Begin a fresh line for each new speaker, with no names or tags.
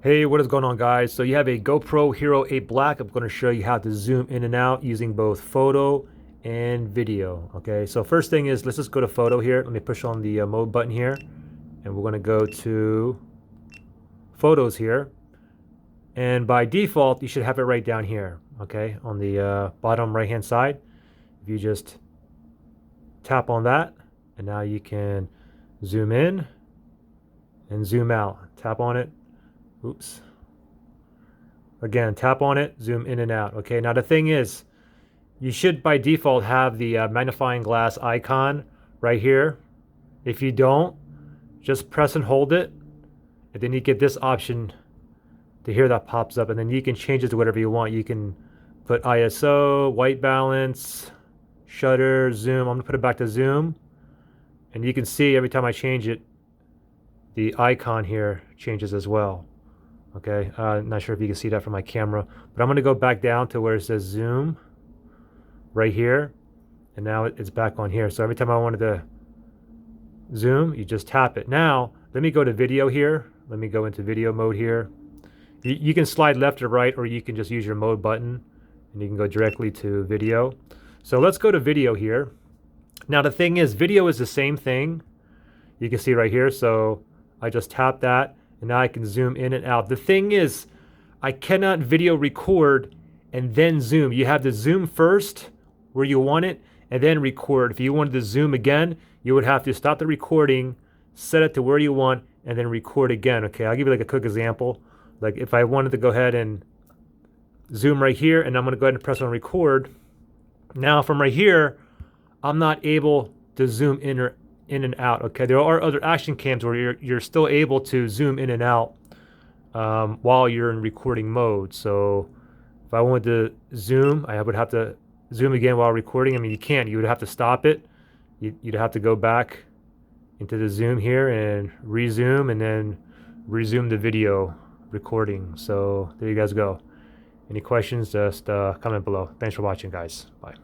Hey, what is going on, guys? So you have a GoPro Hero 8 Black. I'm going to show you how to zoom in and out using both photo and video. Okay, so first thing is, let's just go to photo here. Let me push on the mode button here, and we're going to go to photos here. And by default, you should have it right down here, okay, on the bottom right hand side. If you just tap on that, and now you can zoom in and zoom out. Tap on it. Oops. Again, tap on it, zoom in and out. Okay, now the thing is, you should by default have the magnifying glass icon right here. If you don't, just press and hold it, and then you get this option to here that pops up, and then you can change it to whatever you want. You can put ISO, white balance, shutter, zoom. I'm gonna put it back to zoom, and you can see every time I change it, the icon here changes as well. Okay, not sure if you can see that from my camera, but I'm going to go back down to where it says zoom right here, and now it's back on here. So every time I wanted to zoom, you just tap it. Now let me go to video here. Let me go into video mode here. You can slide left or right, or you can just use your mode button and you can go directly to video. So let's go to video here. Now the thing is, video is the same thing. You can see right here. So I just tap that, and now I can zoom in and out. The thing is, I cannot video record and then zoom. You have to zoom first where you want it and then record. If you wanted to zoom again, you would have to stop the recording, set it to where you want, and then record again. Okay, I'll give you like a quick example. Like if I wanted to go ahead and zoom right here, and I'm gonna go ahead and press on record. Now from right here, I'm not able to zoom in and out. Okay, there are other action cams where you're still able to zoom in and out while you're in recording mode. So if I wanted to zoom, I would have to zoom again while recording. I mean, you can't. You would have to stop it. You'd have to go back into the zoom here and resume, and then resume the video recording. So there you guys go. Any questions, just comment below. Thanks for watching, guys. Bye.